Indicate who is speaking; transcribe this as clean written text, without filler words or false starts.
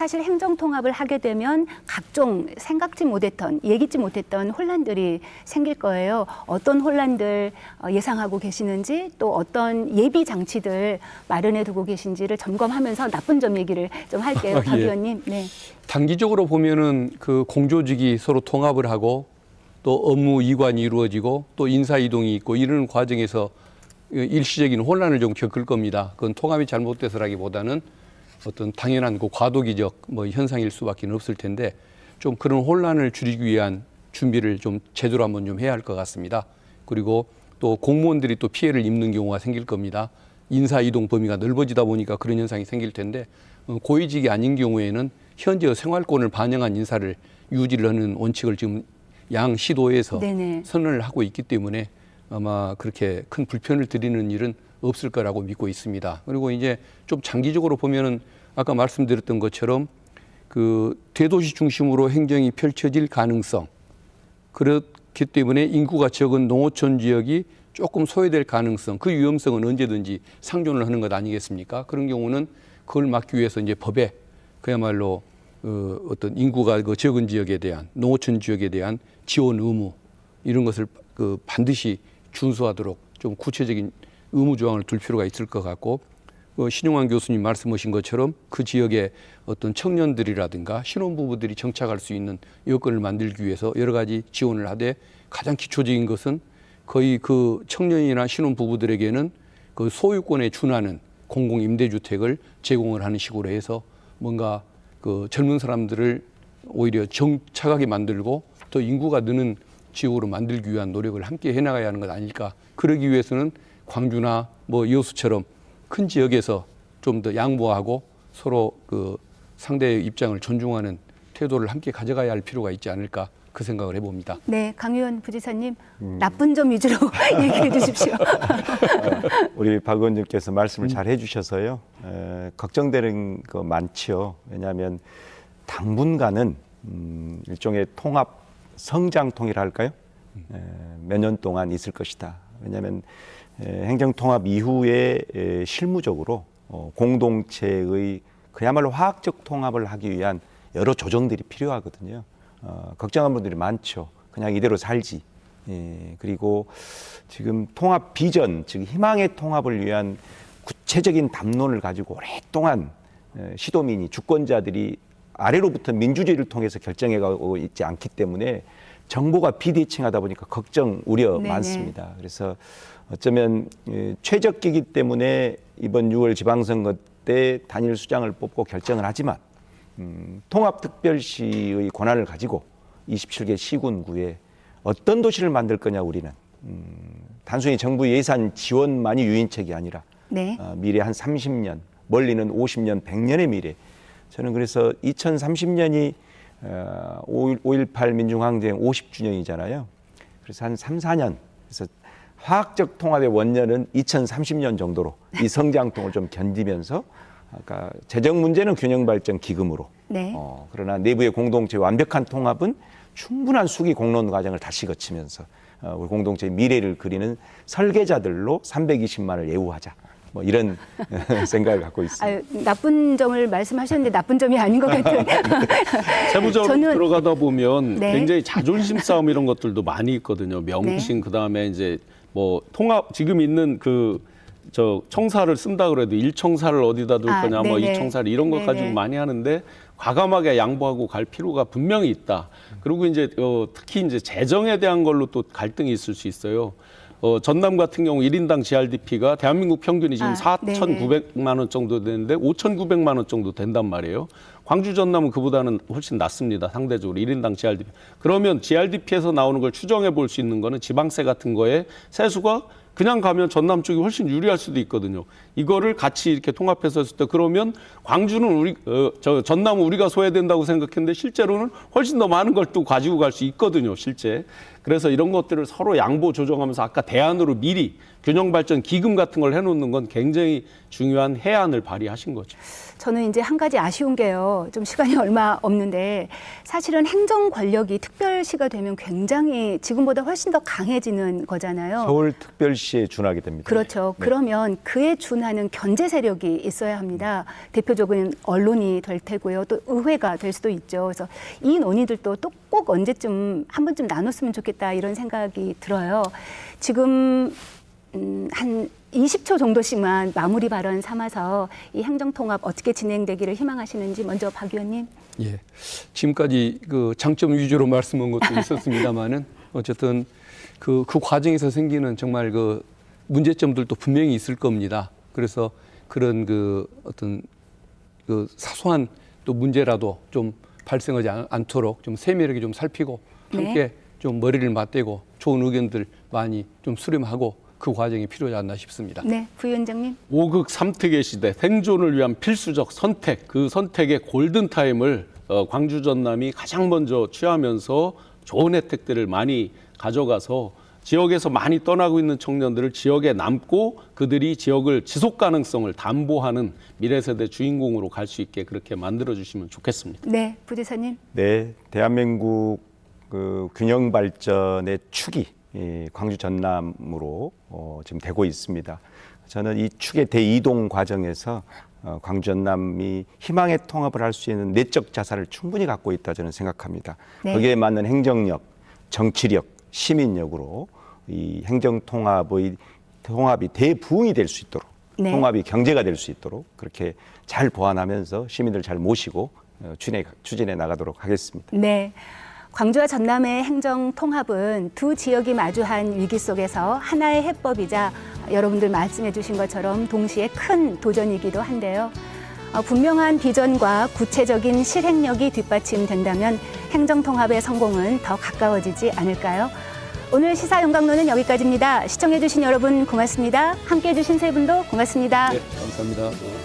Speaker 1: 사실 행정통합을 하게 되면 각종 생각지 못했던, 예기치 못했던 혼란들이 생길 거예요. 어떤 혼란들 예상하고 계시는지, 또 어떤 예비 장치들 마련해 두고 계신지를 점검하면서 나쁜 점 얘기를 좀 할게요. 박 의원님. 네.
Speaker 2: 단기적으로 보면은 그 공조직이 서로 통합을 하고 또 업무 이관이 이루어지고 또 인사 이동이 있고 이런 과정에서 일시적인 혼란을 좀 겪을 겁니다. 그건 통합이 잘못돼서라기보다는 어떤 당연한 그 과도기적 현상일 수밖에 없을 텐데 좀 그런 혼란을 줄이기 위한 준비를 좀 제대로 한번 좀 해야 할 것 같습니다. 그리고 또 공무원들이 또 피해를 입는 경우가 생길 겁니다. 인사 이동 범위가 넓어지다 보니까 그런 현상이 생길 텐데 고위직이 아닌 경우에는 현재 생활권을 반영한 인사를 유지를 하는 원칙을 지금 양 시도에서 네네. 선언을 하고 있기 때문에 아마 그렇게 큰 불편을 드리는 일은 없을 거라고 믿고 있습니다. 그리고 이제 좀 장기적으로 보면은 아까 말씀드렸던 것처럼 그 대도시 중심으로 행정이 펼쳐질 가능성, 그렇기 때문에 인구가 적은 농어촌 지역이 조금 소외될 가능성, 그 위험성은 언제든지 상존을 하는 것 아니겠습니까? 그런 경우는 그걸 막기 위해서 이제 법에 그야말로 어떤 인구가 그 적은 지역에 대한 농어촌 지역에 대한 지원 의무 이런 것을 그 반드시 준수하도록 좀 구체적인 의무 조항을 둘 필요가 있을 것 같고 신용환 교수님 말씀하신 것처럼 그 지역의 어떤 청년들이라든가 신혼부부들이 정착할 수 있는 여건을 만들기 위해서 여러 가지 지원을 하되 가장 기초적인 것은 거의 그 청년이나 신혼부부들에게는 그 소유권에 준하는 공공임대주택을 제공을 하는 식으로 해서 뭔가 그 젊은 사람들을 오히려 정착하게 만들고 또 인구가 느는 지역으로 만들기 위한 노력을 함께 해나가야 하는 것 아닐까. 그러기 위해서는 광주나 여수처럼 큰 지역에서 좀 더 양보하고 서로 그 상대의 입장을 존중하는 태도를 함께 가져가야 할 필요가 있지 않을까 그 생각을 해봅니다.
Speaker 1: 네, 강의원 부지사님 나쁜 점 위주로 얘기해 주십시오.
Speaker 3: 우리 박 의원님께서 말씀을 잘 해주셔서요. 걱정되는 거 많죠. 왜냐하면 당분간은 일종의 통합 성장통이랄까요? 몇 년 동안 있을 것이다. 왜냐하면 행정통합 이후에 실무적으로 공동체의 그야말로 화학적 통합을 하기 위한 여러 조정들이 필요하거든요. 걱정한 분들이 많죠. 그냥 이대로 살지. 그리고 지금 통합 비전, 즉 희망의 통합을 위한 구체적인 담론을 가지고 오랫동안 시도민이 주권자들이 아래로부터 민주주의를 통해서 결정해가고 있지 않기 때문에 정보가 비대칭하다 보니까 걱정, 우려 네네. 많습니다. 그래서 어쩌면 최적기이기 때문에 이번 6월 지방선거 때 단일 수장을 뽑고 결정을 하지만 통합특별시의 권한을 가지고 27개 시군구에 어떤 도시를 만들 거냐 우리는 단순히 정부 예산 지원만이 유인책이 아니라 네. 미래 한 30년, 멀리는 50년, 100년의 미래. 저는 그래서 2030년이 5.18 민중항쟁 50주년이잖아요. 그래서 한 3, 4년. 그래서 화학적 통합의 원년은 2030년 정도로 이 성장통을 좀 견디면서 아까 재정 문제는 균형발전 기금으로 네. 그러나 내부의 공동체 완벽한 통합은 충분한 수기 공론 과정을 다시 거치면서 우리 공동체의 미래를 그리는 설계자들로 320만을 예우하자. 이런 생각을 갖고 있습니다.
Speaker 1: 나쁜 점을 말씀하셨는데 나쁜 점이 아닌 것 같은.
Speaker 4: 세부적으로 들어가다 보면 네. 굉장히 자존심 싸움 이런 것들도 많이 있거든요. 명칭 네. 그다음에 이제 통합 지금 있는 청사를 쓴다 그래도 1청사를 어디다 둘 거냐, 2청사를 이런 거 가지고 많이 하는데 과감하게 양보하고 갈 필요가 분명히 있다. 그리고 이제 특히 이제 재정에 대한 걸로 또 갈등이 있을 수 있어요. 전남 같은 경우 1인당 GRDP가 대한민국 평균이 지금 4,900만 원 정도 되는데 5,900만 원 정도 된단 말이에요. 광주 전남은 그보다는 훨씬 낮습니다. 상대적으로 1인당 GRDP. 그러면 GRDP에서 나오는 걸 추정해 볼 수 있는 거는 지방세 같은 거에 세수가 그냥 가면 전남 쪽이 훨씬 유리할 수도 있거든요. 이거를 같이 이렇게 통합해서 했을 때 그러면 광주는 전남은 우리가 소외된다고 생각했는데 실제로는 훨씬 더 많은 걸 또 가지고 갈 수 있거든요. 실제. 그래서 이런 것들을 서로 양보 조정하면서 아까 대안으로 미리 균형발전 기금 같은 걸 해놓는 건 굉장히 중요한 해안을 발휘하신 거죠.
Speaker 1: 저는 이제 한 가지 아쉬운 게요. 좀 시간이 얼마 없는데 사실은 행정 권력이 특별시가 되면 굉장히 지금보다 훨씬 더 강해지는 거잖아요.
Speaker 3: 서울특별시에 준하게 됩니다.
Speaker 1: 그렇죠.
Speaker 3: 네.
Speaker 1: 그러면 그에 준하는 견제 세력이 있어야 합니다. 대표적인 언론이 될 테고요. 또 의회가 될 수도 있죠. 그래서 이 논의들도 또 꼭 언제쯤 한 번쯤 나눴으면 좋겠다 이런 생각이 들어요. 지금 한 20초 정도씩만 마무리 발언 삼아서 이 행정통합 어떻게 진행되기를 희망하시는지 먼저 박 의원님.
Speaker 2: 예. 지금까지 그 장점 위주로 말씀한 것도 있었습니다만은 어쨌든 그 과정에서 생기는 정말 그 문제점들도 분명히 있을 겁니다. 그래서 그런 그 어떤 그 사소한 또 문제라도 좀 발생하지 않도록 좀 세밀하게 좀 살피고 함께
Speaker 1: 네.
Speaker 2: 좀 머리를 맞대고 좋은 의견들 많이 좀 수렴하고 그 과정이 필요하지 않나 싶습니다.
Speaker 1: 네, 부위원장님.
Speaker 4: 5극 3특의 시대 생존을 위한 필수적 선택, 그 선택의 골든타임을 광주 전남이 가장 먼저 취하면서 좋은 혜택들을 많이 가져가서 지역에서 많이 떠나고 있는 청년들을 지역에 남고 그들이 지역을 지속 가능성을 담보하는 미래 세대 주인공으로 갈 수 있게 그렇게 만들어 주시면 좋겠습니다.
Speaker 1: 네, 부지사님.
Speaker 3: 네, 대한민국 그 균형 발전의 축이 광주 전남으로 지금 되고 있습니다. 저는 이 축의 대이동 과정에서 광주 전남이 희망의 통합을 할 수 있는 내적 자산을 충분히 갖고 있다 저는 생각합니다.
Speaker 1: 네.
Speaker 3: 거기에 맞는 행정력, 정치력, 시민력으로 이 행정 통합이 대부흥이 될 수 있도록
Speaker 1: 네.
Speaker 3: 통합이 경제가 될 수 있도록 그렇게 잘 보완하면서 시민들 잘 모시고 추진해 나가도록 하겠습니다.
Speaker 1: 네. 광주와 전남의 행정 통합은 두 지역이 마주한 위기 속에서 하나의 해법이자 여러분들 말씀해 주신 것처럼 동시에 큰 도전이기도 한데요. 분명한 비전과 구체적인 실행력이 뒷받침된다면 행정 통합의 성공은 더 가까워지지 않을까요? 오늘 시사연강론은 여기까지입니다. 시청해 주신 여러분 고맙습니다. 함께해 주신 세 분도 고맙습니다.
Speaker 2: 네, 감사합니다.